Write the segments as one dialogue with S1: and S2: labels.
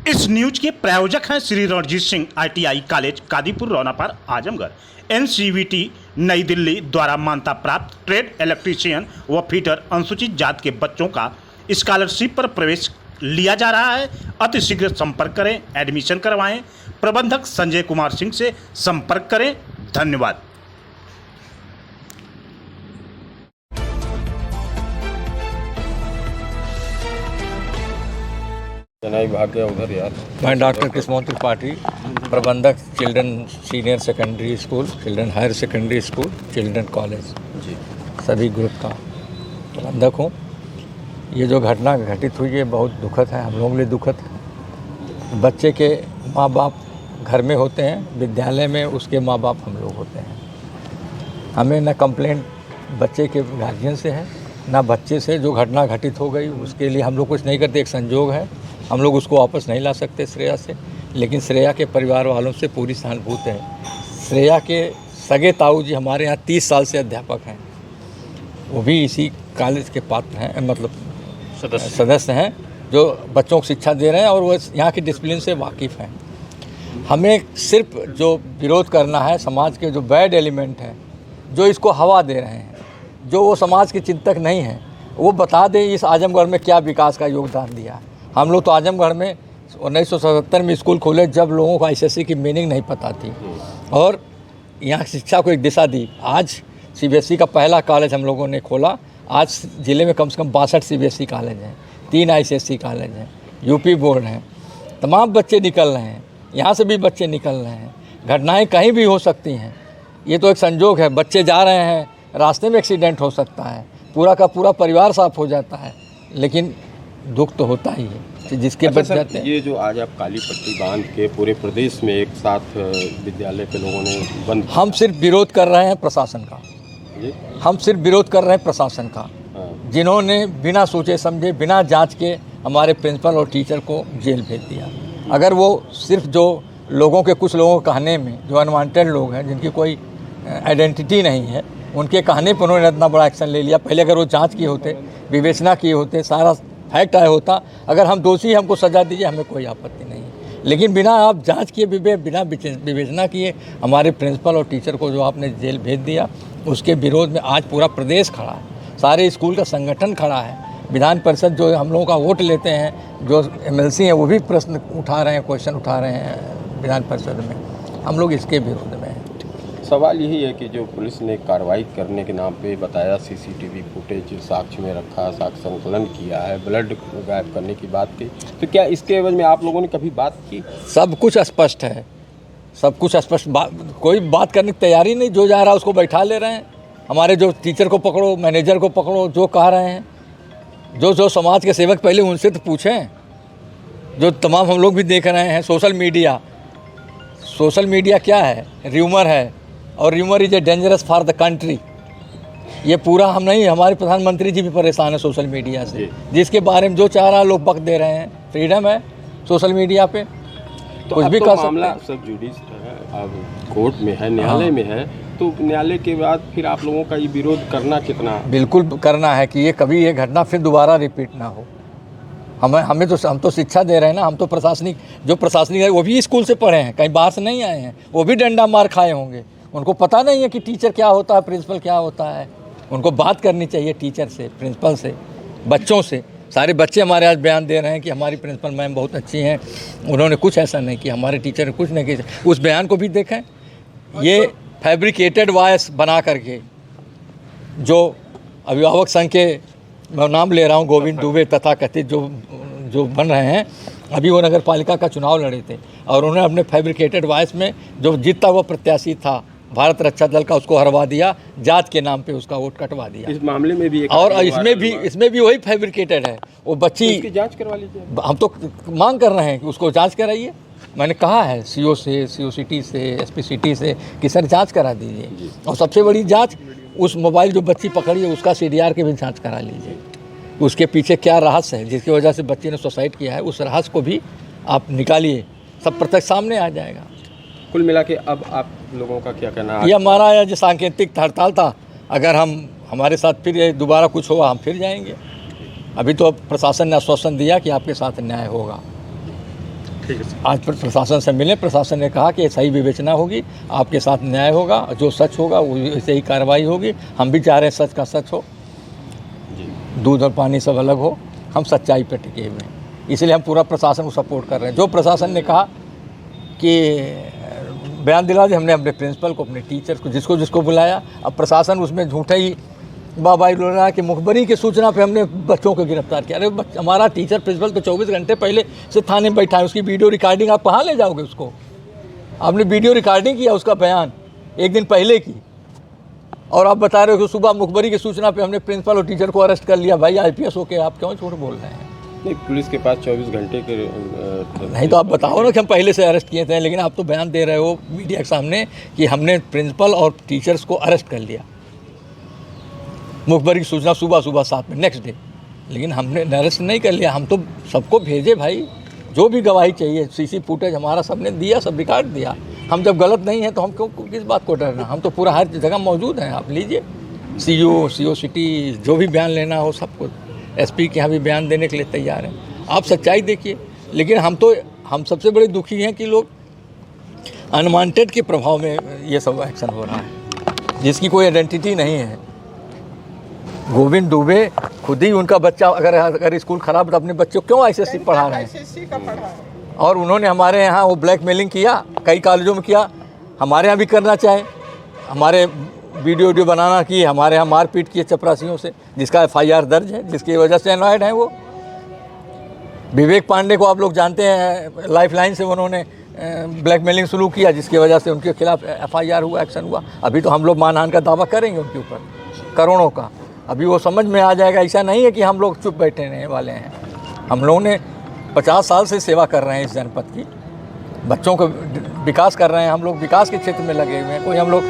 S1: इस न्यूज के प्रायोजक हैं Shri Ranjit Singh ITI college Kadipur Raunapar Azamgarh. NCVT नई दिल्ली द्वारा मान्यता प्राप्त ट्रेड इलेक्ट्रीशियन व फिटर अनुसूचित जाति के बच्चों का स्कॉलरशिप पर प्रवेश लिया जा रहा है। अति शीघ्र संपर्क करें, एडमिशन करवाएं। प्रबंधक संजय कुमार सिंह से संपर्क करें। धन्यवाद।
S2: भाग गया उधर यार।
S3: मैं डॉक्टर कृष्ण त्रिपाठी, प्रबंधक children senior secondary school, children higher secondary school, children college ji सभी ग्रुप का प्रबंधक हूँ। ये जो घटना घटित हुई है बहुत दुखद है, हम लोगों के लिए दुखद है। बच्चे के माँ बाप घर में होते हैं, विद्यालय में उसके माँ बाप हम लोग होते हैं। हमें न कंप्लेंट बच्चे के गार्जियन से है ना बच्चे से। जो घटना घटित हो गई उसके लिए हम लोग कुछ नहीं करते, एक संजोग है, हम लोग उसको वापस नहीं ला सकते श्रेया से, लेकिन श्रेया के परिवार वालों से पूरी सहानुभूति है। श्रेया के सगे ताऊ जी हमारे यहाँ 30 साल से अध्यापक हैं, वो भी इसी कॉलेज के पात्र हैं, मतलब सदस्य हैं जो बच्चों को शिक्षा दे रहे हैं और वो यहाँ की डिसिप्लिन से वाकिफ़ हैं। हमें सिर्फ जो विरोध करना है समाज के जो बैड एलिमेंट हैं, जो इसको हवा दे रहे हैं, जो वो समाज के चिंतक नहीं हैं, वो बता दें इस आजमगढ़ में क्या विकास का योगदान दिया है। हम लोग तो आजमगढ़ में 1977 में स्कूल खोले जब लोगों को ICSE की मीनिंग नहीं पता थी और यहाँ शिक्षा को एक दिशा दी। आज CBSE का पहला कॉलेज हम लोगों ने खोला। आज ज़िले में कम से कम 62 CBSE कॉलेज हैं, 3 ICSE कॉलेज हैं, UP बोर्ड हैं। तमाम बच्चे निकल रहे हैं, यहाँ से भी बच्चे निकल रहे हैं। घटनाएँ कहीं भी हो सकती हैं, ये तो एक संजोग है। बच्चे जा रहे हैं, रास्ते में एक्सीडेंट हो सकता है, पूरा का पूरा परिवार साफ हो जाता है, लेकिन दुख तो होता ही है जिसके बच जाते हैं।
S2: ये जो आज आप काली पट्टी बांध के पूरे प्रदेश में एक साथ विद्यालय के लोगों ने बंद,
S3: हम सिर्फ विरोध कर रहे हैं प्रशासन का। हम सिर्फ विरोध कर रहे हैं प्रशासन का, जिन्होंने बिना सोचे समझे, बिना जांच के हमारे प्रिंसिपल और टीचर को जेल भेज दिया। अगर वो सिर्फ जो लोगों के कुछ लोगों के कहने में, जो अनवांटेड लोग हैं जिनकी कोई आइडेंटिटी नहीं है, उनके कहने पर उन्होंने इतना बड़ा एक्शन ले लिया। पहले अगर वो जांच किए होते, विवेचना किए होते, सारा फैक्ट आया होता, अगर हम दोषी हमको सज़ा दीजिए, हमें कोई आपत्ति नहीं। लेकिन बिना आप जांच किए, बिना विवेचना किए हमारे प्रिंसिपल और टीचर को जो आपने जेल भेज दिया, उसके विरोध में आज पूरा प्रदेश खड़ा है, सारे स्कूल का संगठन खड़ा है। विधान परिषद जो हम लोगों का वोट लेते हैं, जो MLC हैं, वो भी प्रश्न उठा रहे हैं, क्वेश्चन उठा रहे हैं विधान परिषद में। हम लोग इसके विरोध में हैं।
S2: सवाल यही है कि जो पुलिस ने कार्रवाई करने के नाम पे बताया, CCTV फुटेज साक्ष्य में रखा, साक्ष्य संकलन किया है, ब्लड गायब करने की बात की, तो क्या इसके एवज में आप लोगों ने कभी बात की?
S3: सब कुछ स्पष्ट है, सब कुछ स्पष्ट। कोई बात करने की तैयारी नहीं, जो जा रहा है उसको बैठा ले रहे हैं। हमारे जो टीचर को पकड़ो, मैनेजर को पकड़ो, जो कह रहे हैं, जो समाज के सेवक, पहले उनसे तो पूछें। जो तमाम हम लोग भी देख रहे हैं सोशल मीडिया क्या है? र्यूमर है, और rumour is a dangerous for the country. ये पूरा हम नहीं, हमारे प्रधानमंत्री जी भी परेशान है सोशल मीडिया से, जिसके बारे में जो चाह रहा लोग बक दे रहे हैं। फ्रीडम है सोशल मीडिया पे,
S2: तो
S3: कुछ भी
S2: तो
S3: कर सकते
S2: मामला
S3: हैं।
S2: सब जुडिशल है, अब कोर्ट में है, न्यायालय में है, तो न्यायालय के बाद फिर आप लोगों का ये विरोध करना कितना?
S3: बिल्कुल करना है कि ये कभी ये घटना फिर दोबारा रिपीट ना हो। हम तो शिक्षा दे रहे हैं ना। हम तो प्रशासनिक है, वो भी स्कूल से पढ़े हैं, कहीं बाहर से नहीं आए हैं, वो भी डंडा मार खाए होंगे। उनको पता नहीं है कि टीचर क्या होता है, प्रिंसिपल क्या होता है। उनको बात करनी चाहिए टीचर से, प्रिंसिपल से, बच्चों से। सारे बच्चे हमारे आज बयान दे रहे हैं कि हमारी प्रिंसिपल मैम बहुत अच्छी हैं, उन्होंने कुछ ऐसा नहीं किया, हमारे टीचर ने कुछ नहीं किया। उस बयान को भी देखें। ये फैब्रिकेटेड वॉइस बना करके जो अभिभावक संघ के, मैं नाम ले रहा हूँ, गोविंद दुबे तथा कथित जो बन रहे हैं, अभी वो नगर पालिका का चुनाव लड़े थे और उन्होंने अपने फैब्रिकेटेड वॉइस में जो जीतता हुआ प्रत्याशी था भारत रक्षा दल का, उसको हरवा दिया, जात के नाम पे उसका वोट कटवा दिया।
S2: इस मामले में भी
S3: और इसमें भी वही फैब्रिकेटेड है। वो बच्ची,
S2: उसकी जांच करवा लीजिए।
S3: हम तो मांग कर रहे हैं कि उसको जांच कराइए। मैंने कहा है CO से, COCT से, SPCT से कि सर जांच करा दीजिए। और सबसे बड़ी जांच, उस मोबाइल जो बच्ची पकड़ी है उसका CDR के भी जांच करा लीजिए। उसके पीछे क्या रहस्य है जिसकी वजह से बच्ची ने सुसाइड किया है, उस रहस्य को भी आप निकालिए, सब प्रत्यक्ष सामने आ जाएगा।
S2: कुल मिला के अब आप लोगों का क्या कहना है?
S3: ये हमारा जो सांकेतिक हड़ताल था, अगर हमारे साथ फिर ये दोबारा कुछ हुआ, हम फिर जाएंगे। अभी तो प्रशासन ने आश्वासन दिया कि आपके साथ न्याय होगा। आज प्रशासन से मिले, प्रशासन ने कहा कि सही विवेचना होगी, आपके साथ न्याय होगा, जो सच होगा वैसे ही कार्रवाई होगी। हम भी चाह रहे हैं सच का सच हो, दूध और पानी सब अलग हो, हम सच्चाई पर टिके हुए हैं, इसलिए हम पूरा प्रशासन को सपोर्ट कर रहे हैं। जो प्रशासन ने कहा कि बयान दिला दे, हमने अपने प्रिंसिपल को, अपने टीचर्स को, जिसको जिसको बुलाया। अब प्रशासन उसमें झूठे ही बाबाई बोल रहा है कि मुखबरी की सूचना पे हमने बच्चों को गिरफ्तार किया। अरे हमारा टीचर प्रिंसिपल तो 24 घंटे पहले से थाने में बैठा है, उसकी वीडियो रिकॉर्डिंग आप कहाँ ले जाओगे उसको? आपने वीडियो रिकॉर्डिंग किया उसका बयान एक दिन पहले की, और आप बता रहे हो कि सुबह मुखबरी की सूचना पे हमने प्रिंसिपल और टीचर को अरेस्ट कर लिया। भाई IPS होके आप क्यों झूठ बोल रहे हैं?
S2: नहीं, पुलिस के पास 24 घंटे के
S3: नहीं तो आप बताओ ना कि हम पहले से अरेस्ट किए थे, लेकिन आप तो बयान दे रहे हो मीडिया के सामने कि हमने प्रिंसिपल और टीचर्स को अरेस्ट कर लिया, मुखबरी की सूचना सुबह 7 में नेक्स्ट डे, लेकिन हमने अरेस्ट नहीं कर लिया। हम तो सबको भेजे भाई, जो भी गवाही चाहिए, CC फुटेज हमारा सबने दिया, सब रिकॉर्ड दिया। हम जब गलत नहीं है तो हम क्यों किस बात को डरना? हम तो पूरा हर जगह मौजूद हैं, आप लीजिए। CO सिटी जो भी बयान लेना हो सब कुछ, SP के यहाँ भी बयान देने के लिए तैयार हैं। आप सच्चाई देखिए। लेकिन हम सबसे बड़े दुखी हैं कि लोग अनवांटेड के प्रभाव में ये सब एक्शन हो रहा है, जिसकी कोई आइडेंटिटी नहीं है। गोविंद दुबे खुद ही, उनका बच्चा अगर स्कूल खराब तो अपने बच्चों क्यों ICSE पढ़ा रहे हैं? और उन्होंने हमारे यहाँ वो ब्लैकमेलिंग किया, कई कॉलेजों में किया, हमारे यहाँ भी करना चाहे। हमारे वीडियो बनाना की, हमारे यहाँ मारपीट की चपरासियों से, जिसका FIR दर्ज है, जिसकी वजह से अनॉयड हैं वो। विवेक पांडे को आप लोग जानते हैं, लाइफलाइन से उन्होंने ब्लैकमेलिंग शुरू किया, जिसकी वजह से उनके खिलाफ FIR हुआ, एक्शन हुआ। अभी तो हम लोग मानहानि का दावा करेंगे उनके ऊपर करोड़ों का, अभी वो समझ में आ जाएगा। ऐसा नहीं है कि हम लोग चुप बैठे रहने वाले हैं। हम लोगों ने 50 साल से सेवा कर रहे हैं इस जनपद की, बच्चों को विकास कर रहे हैं, हम लोग विकास के क्षेत्र में लगे हुए हैं। हम लोग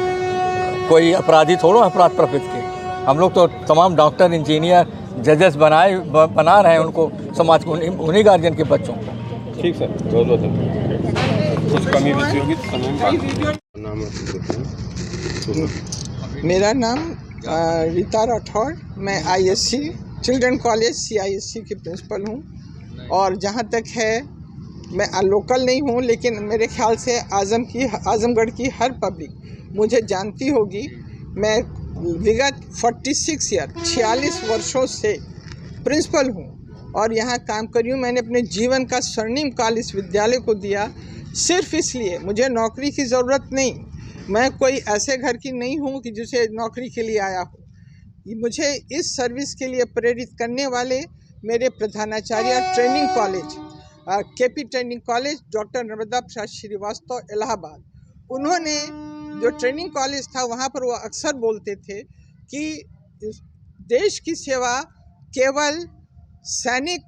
S3: कोई अपराधी थोड़ो अपराध प्रवृत्ति के, हम लोग तो तमाम डॉक्टर, इंजीनियर, जजेस बना रहे हैं उनको, समाज को, उन्हीं गार्जियन के बच्चों को।
S2: ठीक सर, बहुत धन्यवाद। कुछ कमी बेसी होगी तो समय नाम
S4: मेरा नाम रीता राठौर, मैं ISC चिल्ड्रन कॉलेज CISC की प्रिंसिपल हूँ। और जहाँ तक है, मैं लोकल नहीं हूँ, लेकिन मेरे ख्याल से आजमगढ़ की हर पब्लिक मुझे जानती होगी। मैं विगत 46 वर्षों से प्रिंसिपल हूँ और यहाँ काम करी हूँ। मैंने अपने जीवन का स्वर्णिम काल इस विद्यालय को दिया, सिर्फ इसलिए। मुझे नौकरी की ज़रूरत नहीं, मैं कोई ऐसे घर की नहीं हूँ कि जिसे नौकरी के लिए आया हो। मुझे इस सर्विस के लिए प्रेरित करने वाले मेरे प्रधानाचार्य training college, KP training college, doctor Narmada Prasad Srivastava, Allahabad. उन्होंने जो ट्रेनिंग कॉलेज था, वहाँ पर वो अक्सर बोलते थे कि देश की सेवा केवल सैनिक,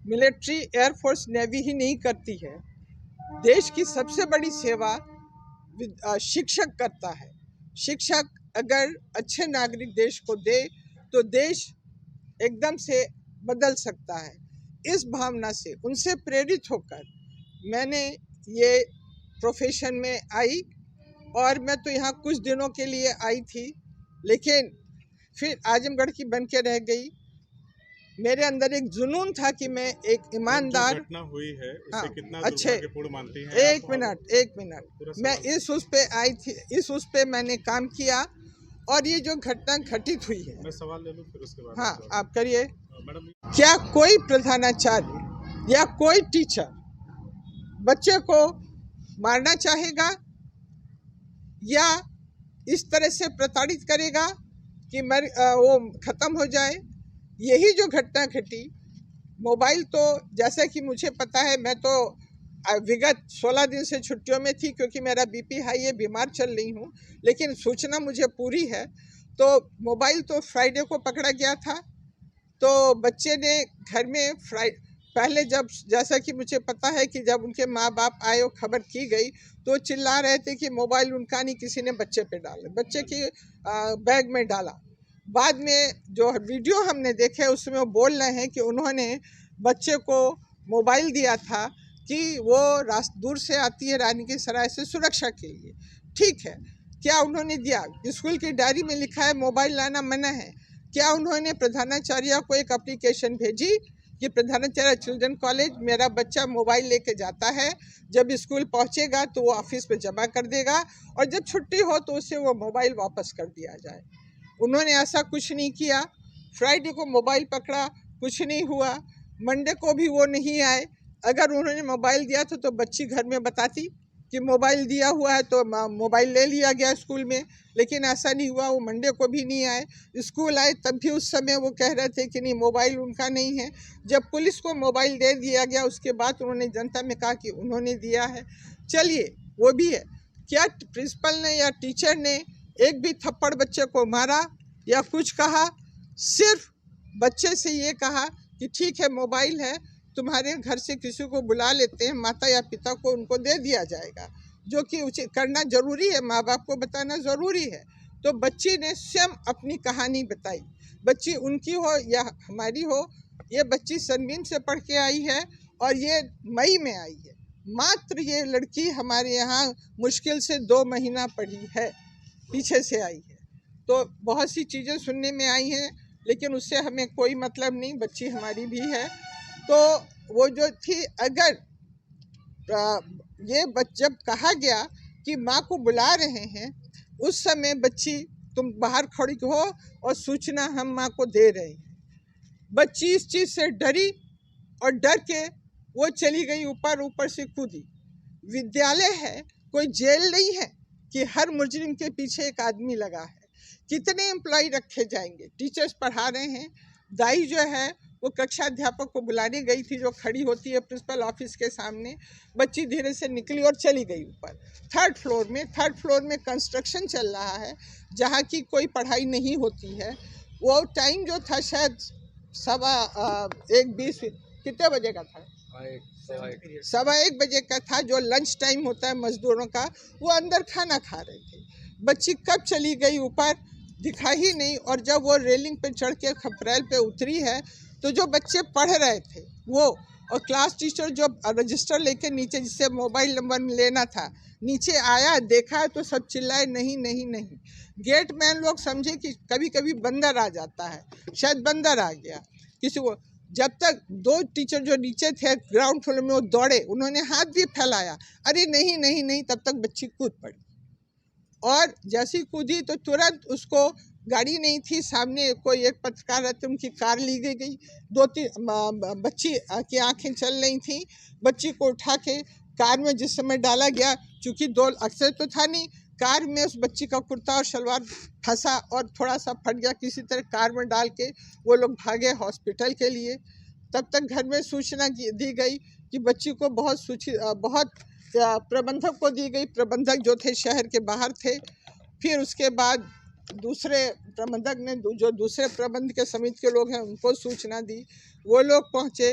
S4: मिलिट्री, एयरफोर्स, नेवी ही नहीं करती है। देश की सबसे बड़ी सेवा शिक्षक करता है। शिक्षक अगर अच्छे नागरिक देश को दे तो देश एकदम से बदल सकता है। इस भावना से, उनसे प्रेरित होकर मैंने ये प्रोफेशन में आई। और मैं तो यहाँ कुछ दिनों के लिए आई थी, लेकिन फिर आजमगढ़ की बन के रह गई। मेरे अंदर एक जुनून था कि मैं एक ईमानदार,
S5: घटना हुई है उसे कितना
S4: अच्छे,
S5: दुर्भाग्यपूर्ण मानती हैं?
S4: एक मिनट, मैं इस उस पे आई थी, इस उस पे मैंने काम किया। और ये जो घटना घटित हुई है,
S5: मैं सवाल ले लूं फिर उसके बाद।
S4: हाँ आप करिए।
S5: मैडम,
S4: क्या कोई प्रधानाचार्य या कोई टीचर बच्चे को मारना चाहेगा या इस तरह से प्रताड़ित करेगा कि वो ख़त्म हो जाए? यही जो घटना घटी, मोबाइल तो जैसे कि मुझे पता है, मैं तो विगत 16 दिन से छुट्टियों में थी क्योंकि मेरा BP हाई है, बीमार चल रही हूँ, लेकिन सूचना मुझे पूरी है। तो मोबाइल तो फ्राइडे को पकड़ा गया था। तो बच्चे ने घर में पहले जब, जैसा कि मुझे पता है कि जब उनके माँ बाप आए और खबर की गई तो चिल्ला रहे थे कि मोबाइल उनका नहीं, किसी ने बच्चे पे डाला, बच्चे की बैग में डाला। बाद में जो वीडियो हमने देखे उसमें वो बोल रहे हैं कि उन्होंने बच्चे को मोबाइल दिया था कि वो दूर से आती है रानी की सराय से, सुरक्षा के लिए। ठीक है, क्या उन्होंने दिया? स्कूल की डायरी में लिखा है मोबाइल लाना मना है। क्या उन्होंने प्रधानाचार्य को एक एप्लीकेशन भेजी कि प्रधानाचार्य चिल्ड्रन कॉलेज मेरा बच्चा मोबाइल लेके जाता है, जब स्कूल पहुंचेगा तो वो ऑफिस में जमा कर देगा और जब छुट्टी हो तो उसे वो मोबाइल वापस कर दिया जाए। उन्होंने ऐसा कुछ नहीं किया। फ्राइडे को मोबाइल पकड़ा, कुछ नहीं हुआ। मंडे को भी वो नहीं आए। अगर उन्होंने मोबाइल दिया था तो बच्ची घर में बताती कि मोबाइल दिया हुआ है, तो मोबाइल ले लिया गया स्कूल में, लेकिन ऐसा नहीं हुआ। वो मंडे को भी नहीं आए। स्कूल आए तब भी उस समय वो कह रहे थे कि नहीं, मोबाइल उनका नहीं है। जब पुलिस को मोबाइल दे दिया गया उसके बाद उन्होंने जनता में कहा कि उन्होंने दिया है। चलिए, वो भी है। क्या प्रिंसिपल ने या टीचर ने एक भी थप्पड़ बच्चे को मारा या कुछ कहा? सिर्फ बच्चे से ये कहा कि ठीक है, मोबाइल है, तुम्हारे घर से किसी को बुला लेते हैं, माता या पिता को उनको दे दिया जाएगा, जो कि उचित करना ज़रूरी है, माँ बाप को बताना ज़रूरी है। तो बच्ची ने स्वयं अपनी कहानी बताई। बच्ची उनकी हो या हमारी हो, ये बच्ची सनबीन से पढ़ के आई है और ये मई में आई है। मात्र ये लड़की हमारे यहाँ मुश्किल से 2 महीना पढ़ी है, पीछे से आई है। तो बहुत सी चीज़ें सुनने में आई हैं, लेकिन उससे हमें कोई मतलब नहीं, बच्ची हमारी भी है। तो वो जो थी, अगर ये जब कहा गया कि माँ को बुला रहे हैं, उस समय बच्ची तुम बाहर खड़ी हो और सूचना हम माँ को दे रहे हैं। बच्ची इस चीज़ से डरी और डर के वो चली गई, ऊपर से कूदी। विद्यालय है, कोई जेल नहीं है कि हर मुजरिम के पीछे एक आदमी लगा है। कितने एम्प्लॉय रखे जाएंगे? टीचर्स पढ़ा रहे हैं। दाई जो है वो कक्षा अध्यापक को बुलाने गई थी, जो खड़ी होती है प्रिंसिपल ऑफिस के सामने। बच्ची धीरे से निकली और चली गई ऊपर। थर्ड फ्लोर में कंस्ट्रक्शन चल रहा है, जहाँ की कोई पढ़ाई नहीं होती है। वो टाइम जो था शायद 1:20, कितने बजे का था? 1:15 बजे का था, जो लंच टाइम होता है मजदूरों का। वो अंदर खाना खा रहे थे। बच्ची कब चली गई ऊपर दिखा ही नहीं। और जब वो रेलिंग पे चढ़ के खपरेल पे उतरी है, तो जो बच्चे पढ़ रहे थे वो और क्लास टीचर जो रजिस्टर लेके नीचे, जिससे मोबाइल नंबर लेना था, नीचे आया, देखा है तो सब चिल्लाए नहीं नहीं नहीं। गेट मैन लोग समझे कि कभी कभी बंदर आ जाता है, शायद बंदर आ गया किसी को। जब तक 2 टीचर जो नीचे थे ग्राउंड फ्लोर में, वो दौड़े, उन्होंने हाथ भी फैलाया, अरे नहीं नहीं नहीं, तब तक बच्ची कूद पड़ी। और जैसी कूदी तो तुरंत उसको, गाड़ी नहीं थी सामने, कोई एक पत्रकार रहते, उनकी कार ली गई। 2-3 बच्ची की आंखें चल रही थी। बच्ची को उठा के कार में जिस समय डाला गया, चूँकि 2 अक्सर तो था नहीं, कार में उस बच्ची का कुर्ता और शलवार फंसा और थोड़ा सा फट गया। किसी तरह कार में डाल के वो लोग भागे हॉस्पिटल के लिए। तब तक घर में सूचना दी गई कि बच्ची को बहुत प्रबंधक को दी गई। प्रबंधक जो थे शहर के बाहर थे। फिर उसके बाद दूसरे प्रबंधक ने, जो दूसरे प्रबंध के समिति के लोग हैं, उनको सूचना दी। वो लोग पहुँचे,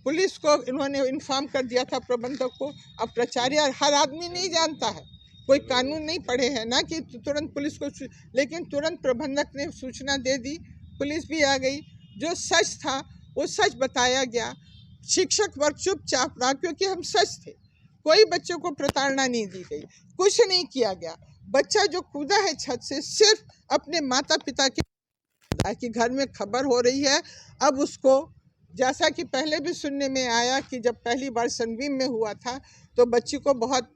S4: पुलिस को इन्होंने इन्फॉर्म कर दिया था प्रबंधक को। अब प्राचार्य हर आदमी नहीं जानता है, कोई कानून नहीं पढ़े हैं, ना कि तुरंत पुलिस को, लेकिन तुरंत प्रबंधक ने सूचना दे दी। पुलिस भी आ गई। जो सच था वो सच बताया गया। शिक्षक वर्ग चुपचाप रहा, क्योंकि हम सच थे। कोई बच्चों को प्रताड़ना नहीं दी गई, कुछ नहीं किया गया। बच्चा जो कूदा है छत से, सिर्फ अपने माता पिता के घर में खबर हो रही है। अब उसको, जैसा कि पहले भी सुनने में आया कि जब पहली बार सनबीम में हुआ था तो बच्ची को बहुत,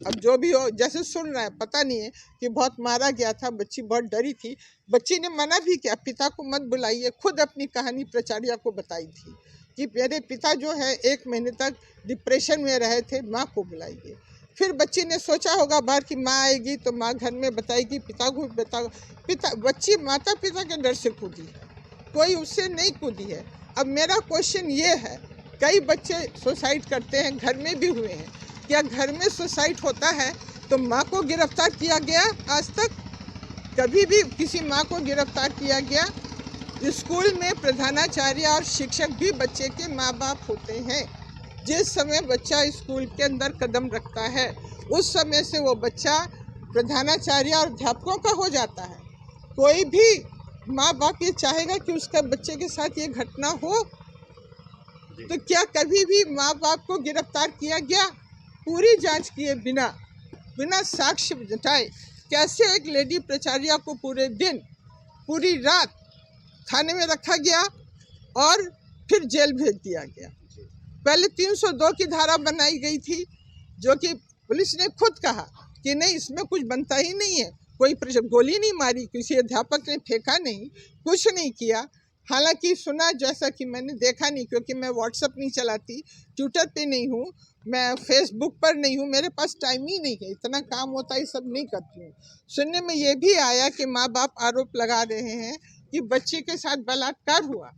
S4: अब जो भी हो, जैसे सुन रहा है, पता नहीं है कि बहुत मारा गया था। बच्ची बहुत डरी थी। बच्ची ने मना भी किया, पिता को मत बुलाइए। खुद अपनी कहानी प्राचार्य को बताई थी कि मेरे पिता जो है 1 महीने तक डिप्रेशन में रहे थे, माँ को बुलाइए। फिर बच्ची ने सोचा होगा बाहर कि माँ आएगी तो माँ घर में बताएगी, पिता को बच्ची माता पिता के डर से कूदी है, कोई उससे नहीं कूदी है। अब मेरा क्वेश्चन ये है, कई बच्चे सुसाइड करते हैं, घर में भी हुए हैं। क्या घर में सुसाइड होता है तो माँ को गिरफ्तार किया गया? आज तक कभी भी किसी माँ को गिरफ्तार किया गया? स्कूल में प्रधानाचार्य और शिक्षक भी बच्चे के माँ बाप होते हैं। जिस समय बच्चा स्कूल के अंदर कदम रखता है, उस समय से वो बच्चा प्रधानाचार्य और अध्यापकों का हो जाता है। कोई भी माँ बाप ये चाहेगा कि उसका बच्चे के साथ ये घटना हो? तो क्या कभी भी माँ बाप को गिरफ्तार किया गया? पूरी जांच किए बिना साक्ष्य जुटाए कैसे एक लेडी प्राचार्य को पूरे दिन, पूरी रात थाने में रखा गया और फिर जेल भेज दिया गया। पहले 302 की धारा बनाई गई थी, जो कि पुलिस ने खुद कहा कि नहीं, इसमें कुछ बनता ही नहीं है, कोई गोली नहीं मारी, किसी अध्यापक ने फेंका नहीं, कुछ नहीं किया। हालांकि सुना, जैसा कि मैंने देखा नहीं, क्योंकि मैं व्हाट्सएप नहीं चलाती, ट्विटर पे नहीं हूँ, मैं फेसबुक पर नहीं हूँ, मेरे पास टाइम ही नहीं है, इतना काम होता है, सब नहीं करती हूँ। सुनने में ये भी आया कि माँ बाप आरोप लगा रहे हैं कि बच्चे के साथ बलात्कार हुआ।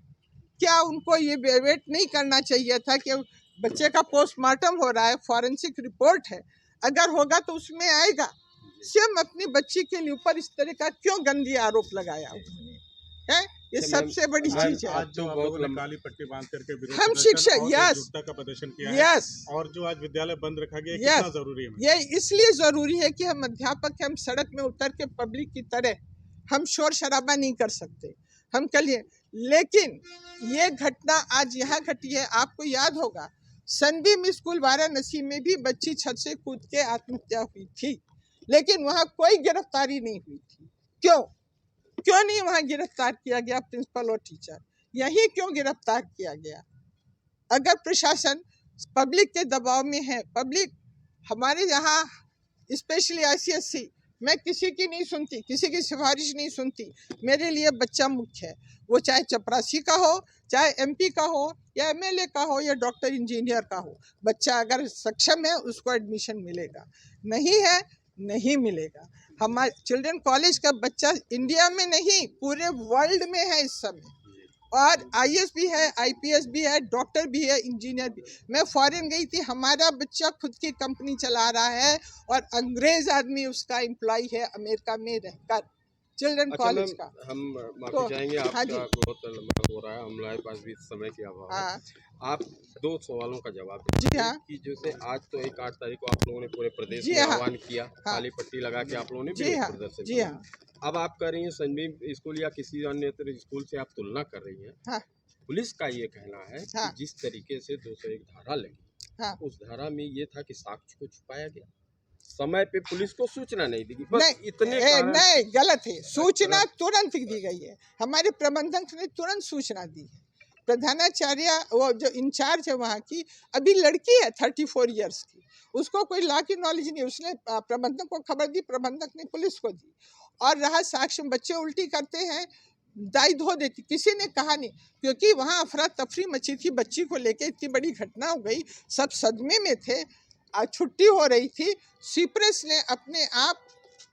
S4: क्या उनको ये वेट नहीं करना चाहिए था कि बच्चे का पोस्टमार्टम हो रहा है, फॉरेंसिक रिपोर्ट है, अगर होगा तो उसमें आएगा। स्वयं अपनी बच्ची के ऊपर इस तरह का क्यों गंदी आरोप लगाया उन्होंने, है? ये सबसे बड़ी चीज है।
S5: आज जो आप लोगों ने काली पट्टी बांध करके विरोध
S4: हम
S5: प्रदर्शन
S4: शिक्षक,
S5: और
S4: यस,
S5: एकजुटता का प्रदर्शन किया है,
S4: यस,
S5: और जो आज विद्यालय बंद रखा गया,
S4: यस,
S5: कितना जरूरी है?
S4: ये इसलिए जरूरी है कि हम अध्यापक, हम सड़क में उतर के पब्लिक की तरह हम शोर शराबा नहीं कर सकते, हम करिए। लेकिन ये घटना आज यहाँ घटी है। आपको याद होगा, सनबीम स्कूल वाराणसी में भी बच्ची छत से कूद के आत्महत्या हुई थी, लेकिन वहाँ कोई गिरफ्तारी नहीं हुई थी। क्यों नहीं वहाँ गिरफ्तार किया गया प्रिंसिपल और टीचर? यही क्यों गिरफ्तार किया गया? अगर प्रशासन पब्लिक के दबाव में है, पब्लिक हमारे यहाँ स्पेशली ICSC, मैं किसी की नहीं सुनती, किसी की सिफारिश नहीं सुनती, मेरे लिए बच्चा मुख्य है, वो चाहे चपरासी का हो, चाहे MP का हो, या MLA का हो, या डॉक्टर इंजीनियर का हो। बच्चा अगर सक्षम है उसको एडमिशन मिलेगा, नहीं है नहीं मिलेगा। हमारे चिल्ड्रन कॉलेज का बच्चा इंडिया में नहीं, पूरे वर्ल्ड में है इस समय, और IAS भी है, IPS भी है, डॉक्टर भी है, इंजीनियर भी। मैं फॉरेन गई थी, हमारा बच्चा खुद की कंपनी चला रहा है, और अंग्रेज आदमी उसका एम्प्लॉय है अमेरिका में रहकर, चिल्ड्रन कॉलेज का।
S2: हम
S4: तो
S2: माफी चाहेंगे,
S4: हाँ
S2: आपका
S4: जी,
S2: बहुत लंबा हो रहा है, हमारे पास भी समय की अभाव है।
S4: हाँ
S2: आप 2 सवालों का जवाब
S4: जी,
S2: दीजिए
S4: हाँ
S2: कि जैसे आज तो 8 तारीख को आप लोगों ने पूरे प्रदेश
S4: जी,
S2: में
S4: हाँ
S2: आह्वान किया,
S4: हाँ
S2: काली पट्टी लगा के आप लोगों ने
S4: जी,
S2: विरोध
S4: हाँ
S2: प्रदर्शन
S4: जी,
S2: किया।
S4: हाँ
S2: अब आप कह रही हैं सनबीम स्कूल या किसी अन्य स्कूल से आप तुलना कर रही हैं।
S4: हाँ
S2: पुलिस का ये कहना है
S4: हाँ
S2: कि जिस तरीके से 201 धारा लगी,
S4: हाँ।
S2: उस धारा में ये था कि साक्ष्य को छुपाया गया, समय पे पुलिस को सूचना नहीं दी गई, बस
S4: नहीं,
S2: इतने
S4: नहीं, गलत है। सूचना तुरंत दी गई है, हमारे प्रबंधक ने तुरंत सूचना दी है। प्रधानाचार्य, वो जो इंचार्ज है वहाँ की, अभी लड़की है 34 इयर्स की, उसको कोई लॉ की नॉलेज नहीं, उसने प्रबंधक को खबर दी, प्रबंधक ने पुलिस को दी। और रहा साक्ष्य, बच्चे उल्टी करते हैं, दाई धो देती, किसी ने कहा नहीं, क्योंकि वहाँ अफरा तफरी मची थी, बच्ची को लेके इतनी बड़ी घटना हो गई, सब सदमे में थे, छुट्टी हो रही थी। सीप्रेस ने अपने आप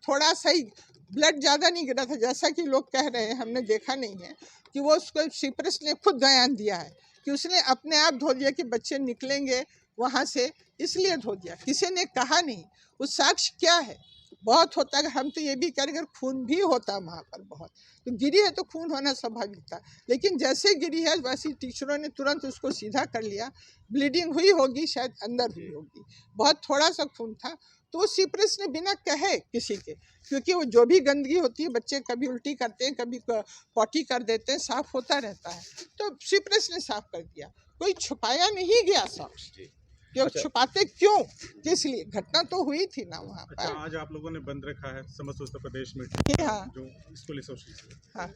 S4: थोड़ा सा ही, ब्लड ज़्यादा नहीं गिरा था जैसा कि लोग कह रहे हैं, हमने देखा नहीं है, कि वो उसको सीप्रेस ने खुद बयान दिया है कि उसने अपने आप धो दिया कि बच्चे निकलेंगे वहाँ से, इसलिए धो दिया, किसी ने कहा नहीं। उस साक्ष्य क्या है? बहुत होता है, हम तो ये भी कह रहे, अगर खून भी होता वहाँ पर बहुत, तो गिरी है तो खून होना स्वाभाविक था, लेकिन जैसे गिरी है वैसे टीचरों ने तुरंत उसको सीधा कर लिया। ब्लीडिंग हुई होगी, शायद अंदर हुई होगी, बहुत थोड़ा सा खून था, तो वो सीप्रेस ने बिना कहे किसी के, क्योंकि वो जो भी गंदगी होती है, बच्चे कभी उल्टी करते हैं, कभी पॉटी कर देते हैं, साफ होता रहता है, तो सीप्रेस ने साफ कर दिया, कोई छुपाया नहीं गया साक्ष्य। क्यों छुपाते, क्यों, किस लिए? घटना तो हुई थी ना वहाँ पर।
S5: अच्छा, आज आप लोगों ने बंद रखा है समस्त उत्तर प्रदेश में
S4: हाँ
S5: जो स्कूल एसोसिएशन,
S4: हाँ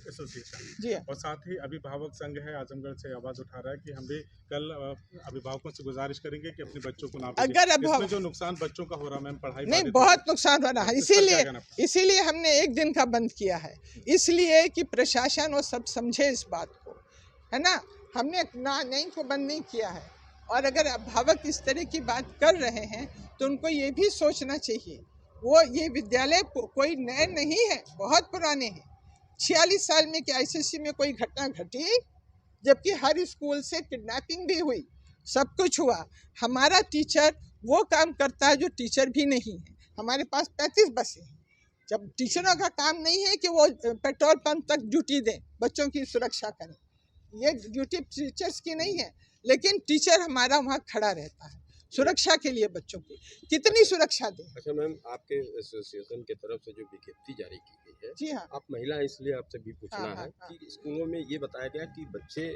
S4: जी,
S5: और साथ ही अभिभावक संघ है आजमगढ़ से आवाज उठा रहा है कि हम भी कल अभिभावकों से गुजारिश करेंगे कि अपने बच्चों को ना भेजें।
S4: अगर
S5: इसमें जो नुकसान बच्चों का हो रहा है मैम, पढ़ाई
S4: नहीं, बहुत नुकसान हो रहा है, इसीलिए हमने 1 दिन का बंद किया है, इसलिए कि प्रशासन वो सब समझे इस बात को, है ना। हमने नहीं को बंद नहीं किया है, और अगर अभिभावक इस तरह की बात कर रहे हैं तो उनको ये भी सोचना चाहिए, वो ये विद्यालय कोई नए नहीं है, बहुत पुराने हैं। 46 साल में क्या ICSC में कोई घटना घटी? जबकि हर स्कूल से किडनैपिंग भी हुई, सब कुछ हुआ। हमारा टीचर वो काम करता है जो टीचर भी नहीं है। हमारे पास 35 बसें हैं। जब टीचरों का काम नहीं है कि वो पेट्रोल पंप तक ड्यूटी दें, बच्चों की सुरक्षा करें, ये ड्यूटी टीचर्स की नहीं है, लेकिन टीचर हमारा वहाँ खड़ा रहता है सुरक्षा के लिए, बच्चों की कितनी सुरक्षा दें।
S2: अच्छा मैम, आपके एसोसिएशन की तरफ से जो विज्ञप्ति जारी की गई है,
S4: जी हाँ,
S2: आप महिला हैं इसलिए आपसे भी पूछना
S4: हाँ,
S2: है
S4: हाँ।
S2: कि स्कूलों में ये बताया गया कि बच्चे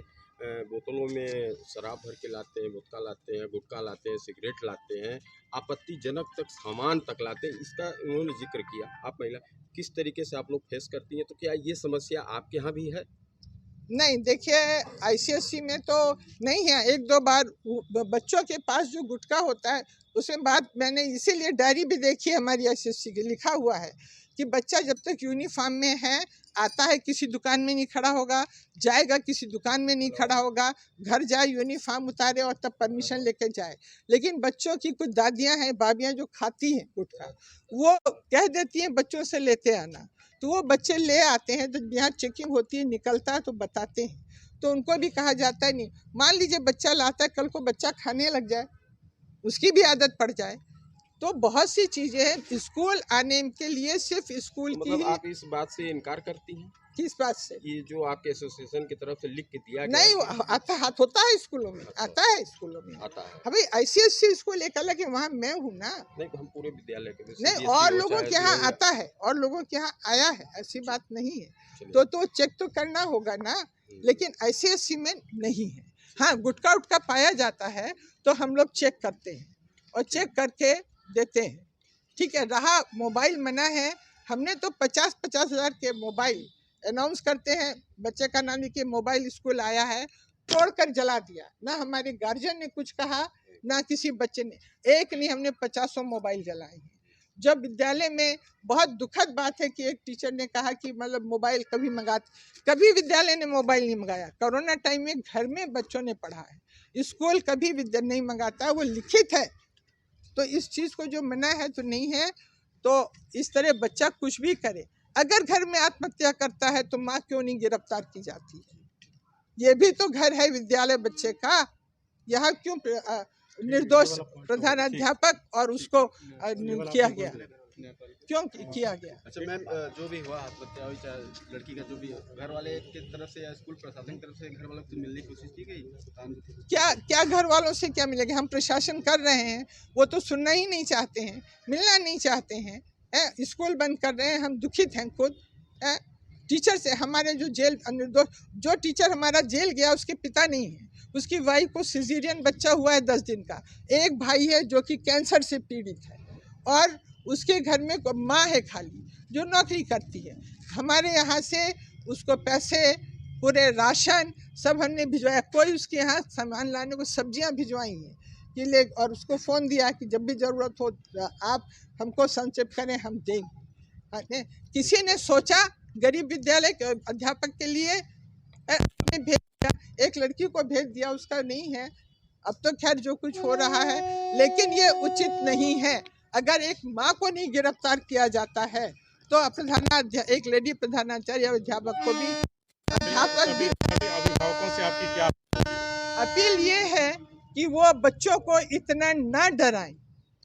S2: बोतलों में शराब भर के लाते हैं, गुटखा लाते हैं, सिगरेट लाते हैं, आपत्तिजनक तक सामान तक लाते हैं, इसका उन्होंने जिक्र किया। आप महिला किस तरीके से आप लोग फेस करती हैं, तो क्या ये समस्या आपके यहाँ भी है?
S4: नहीं, देखिए आईसीएसई में तो नहीं है। एक दो बार बच्चों के पास जो गुटखा होता है उसमें बात मैंने इसीलिए डायरी भी देखी है हमारी आईसीएसई की, लिखा हुआ है कि बच्चा जब तक यूनिफॉर्म में है आता है किसी दुकान में नहीं खड़ा होगा, जाएगा किसी दुकान में नहीं खड़ा होगा, घर जाए यूनिफॉर्म उतारे और तब परमिशन लेके जाए। लेकिन बच्चों की कुछ दादियां हैं, भाभियां जो खाती हैं गुटखा, वो कह देती हैं बच्चों से लेते आना, तो वो बच्चे ले आते हैं, तो यहाँ चेकिंग होती है, निकलता है तो बताते हैं, तो उनको भी कहा जाता है नहीं। मान लीजिए बच्चा लाता है, कल को बच्चा खाने लग जाए, उसकी भी आदत पड़ जाए, तो बहुत सी चीज़ें हैं। स्कूल आने के लिए सिर्फ स्कूल की
S2: मतलब
S4: ही,
S2: आप इस बात से इनकार करती हैं?
S4: किस बात से?
S2: ये जो आपके एसोसिएशन की तरफ से लिख के दिया गया
S4: नहीं,
S2: है,
S4: आता हाथ होता है स्कूलों में, आता है स्कूलों में।
S2: आता है।
S4: अभी आईसीएसई स्कूल एक अलग है, वहाँ मैं हूँ ना।
S2: नहीं, हम पूरे विद्यालय के
S4: नहीं,
S2: CBSE
S4: और
S2: हो,
S4: लोगों
S2: चाहे
S4: के यहाँ
S2: CISE
S4: आता है, और लोगों के यहाँ आया है, ऐसी बात नहीं है।
S2: चलिए।
S4: तो चेक तो करना होगा ना, लेकिन आईसीएसई में नहीं है। हाँ, गुटखा उटखा पाया जाता है तो हम लोग चेक करते हैं और चेक करके देते हैं, ठीक है। रहा मोबाइल मना है, हमने तो 50-50 हज़ार के मोबाइल अनाउंस करते हैं, बच्चे का नाम लिखिए मोबाइल स्कूल आया है, तोड़कर जला दिया। ना हमारे गार्जियन ने कुछ कहा, ना किसी बच्चे ने, एक नहीं, हमने 50 मोबाइल जलाए हैं। जब विद्यालय में बहुत दुखद बात है कि एक टीचर ने कहा कि मतलब मोबाइल कभी विद्यालय ने मोबाइल नहीं मंगाया। कोरोना टाइम में घर में बच्चों ने पढ़ा है, स्कूल कभी विद्यालय नहीं मंगाता, वो लिखित है। तो इस चीज़ को जो मना है तो नहीं है, तो इस तरह बच्चा कुछ भी करे, अगर घर में आत्महत्या करता है तो माँ क्यों नहीं गिरफ्तार की जाती है? ये भी तो घर है विद्यालय बच्चे का, यहाँ क्यों निर्दोष प्रधानाध्यापक और उसको किया गया, क्यों किया गया?
S6: अच्छा मैम, जो भी हुआ आत्महत्या हुई, चाहे लड़की का जो भी, घर वाले की तरफ से या स्कूल प्रशासन की तरफ से घर वालों से मिलने की कोशिश की गई?
S4: क्या घर वालों से क्या मिलेगा? हम प्रशासन कर रहे हैं, वो तो सुनना ही नहीं चाहते हैं, मिलना नहीं चाहते हैं, स्कूल बंद कर रहे हैं। हम दुखित हैं खुद। टीचर से हमारे जो जेल निर्दोष जो टीचर हमारा जेल गया उसके पिता नहीं है, उसकी वाइफ को सिजेरियन बच्चा हुआ है 10 दिन का, एक भाई है जो कि कैंसर से पीड़ित है, और उसके घर में माँ है खाली जो नौकरी करती है। हमारे यहाँ से उसको पैसे, पूरे राशन सब हमने भिजवाया, कोई उसके यहाँ सामान लाने को, सब्जियाँ भिजवाई हैं कि ले, और उसको फ़ोन दिया कि जब भी ज़रूरत हो आप हमको संक्षेप करें, हम देंगे। किसी ने सोचा गरीब विद्यालय के अध्यापक के लिए भेज दिया, एक लड़की को भेज दिया, उसका नहीं है। अब तो खैर जो कुछ हो रहा है, लेकिन ये उचित नहीं है। अगर एक माँ को नहीं गिरफ्तार किया जाता है तो एक लेडी प्रधानाचार्य अध्यापक को भी, अध्यापक भी।
S5: अभिभावकों से आपकी क्या
S4: अपील ये है कि वो बच्चों को इतना ना डराएं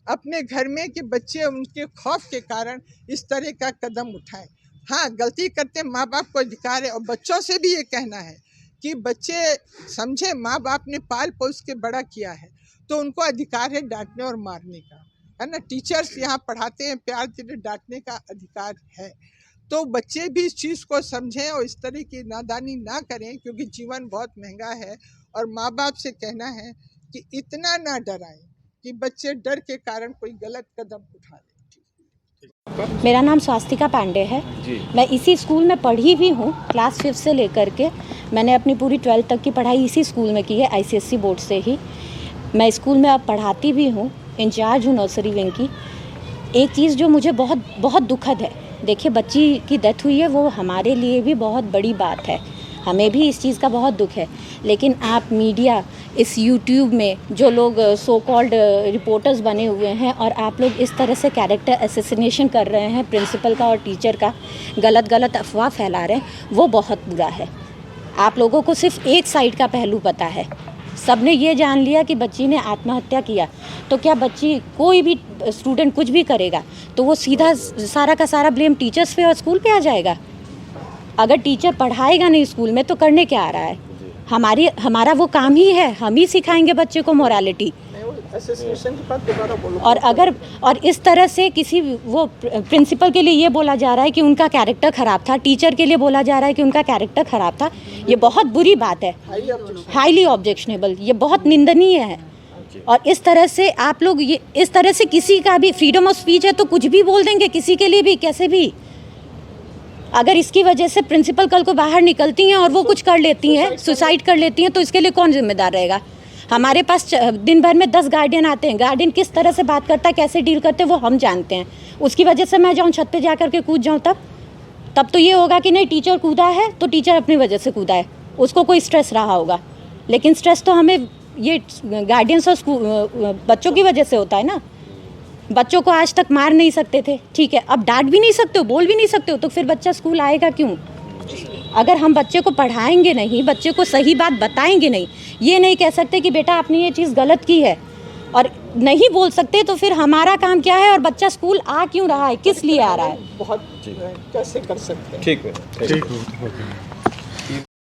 S4: अपने घर में कि बच्चे उनके खौफ के कारण इस तरह का कदम उठाएं। हाँ, गलती करते माँ बाप को अधिकार है, और बच्चों से भी ये कहना है कि बच्चे समझे माँ बाप ने पाल पोस के बड़ा किया है, तो उनको अधिकार है डांटने और मारने का, है ना। टीचर्स यहाँ पढ़ाते हैं, प्यार से डांटने का अधिकार है। तो बच्चे भी इस चीज़ को समझें और इस तरह की नादानी ना करें, क्योंकि जीवन बहुत महंगा है। और माँ बाप से कहना है कि इतना ना डराएं कि बच्चे डर के कारण कोई गलत कदम उठा लें।
S7: मेरा नाम स्वास्तिका पांडे है जी। मैं इसी स्कूल में पढ़ी भी हूँ, क्लास 5 से लेकर के मैंने अपनी पूरी 12th तक की पढ़ाई इसी स्कूल में की है, आईसीएसई बोर्ड से ही। मैं स्कूल में अब पढ़ाती भी हूँ, इंचार्ज हूँ नर्सरी विंग की। एक चीज़ जो मुझे बहुत बहुत दुखद है, देखिए बच्ची की डेथ हुई है, वो हमारे लिए भी बहुत बड़ी बात है, हमें भी इस चीज़ का बहुत दुख है। लेकिन आप मीडिया, इस यूट्यूब में जो लोग सो कॉल्ड रिपोर्टर्स बने हुए हैं, और आप लोग इस तरह से कैरेक्टर असैसिनेशन कर रहे हैं प्रिंसिपल का और टीचर का, गलत अफवाह फैला रहे हैं, वो बहुत बुरा है। आप लोगों को सिर्फ एक साइड का पहलू पता है। सबने ये जान लिया कि बच्ची ने आत्महत्या किया, तो क्या बच्ची, कोई भी स्टूडेंट कुछ भी करेगा तो वो सीधा सारा का सारा ब्लेम टीचर्स पे और स्कूल पे आ जाएगा? अगर टीचर पढ़ाएगा नहीं स्कूल में तो करने क्या आ रहा है? हमारा वो काम ही है, हम ही सिखाएंगे बच्चे को मोरालिटी। और इस तरह से किसी वो प्रिंसिपल के लिए ये बोला जा रहा है कि उनका कैरेक्टर ख़राब था, टीचर के लिए बोला जा रहा है कि उनका कैरेक्टर ख़राब था, ये बहुत बुरी बात है, हाईली ऑब्जेक्शनेबल, ये बहुत निंदनीय है। और इस तरह से आप लोग इस तरह से किसी का भी फ्रीडम ऑफ स्पीच है तो कुछ भी बोल देंगे, किसी के लिए भी, कैसे भी। अगर इसकी वजह से प्रिंसिपल कल को बाहर निकलती हैं और वो कुछ कर लेती हैं, सुसाइड कर लेती हैं, तो इसके लिए कौन जिम्मेदार रहेगा? हमारे पास दिन भर में 10 गार्डियन आते हैं। गार्डियन किस तरह से बात करता है, कैसे डील करते हैं, वो हम जानते हैं। उसकी वजह से मैं जाऊँ छत पे जा कर के कूद जाऊँ, तब तो ये होगा कि नहीं, टीचर कूदा है तो टीचर अपनी वजह से कूदा है, उसको कोई स्ट्रेस रहा होगा। लेकिन स्ट्रेस तो हमें ये गार्डियंस और बच्चों की वजह से होता है ना। बच्चों को आज तक मार नहीं सकते थे, ठीक है, अब डांट भी नहीं सकते हो, बोल भी नहीं सकते हो, तो फिर बच्चा स्कूल आएगा क्यों? अगर हम बच्चे को पढ़ाएंगे नहीं, बच्चे को सही बात बताएंगे नहीं, ये नहीं कह सकते कि बेटा आपने ये चीज़ गलत की है, और नहीं बोल सकते, तो फिर हमारा काम क्या है? और बच्चा स्कूल आ क्यों रहा है, किस लिए आ रहा है?
S4: बहुत कैसे कर सकते हैं।
S2: ठीक है।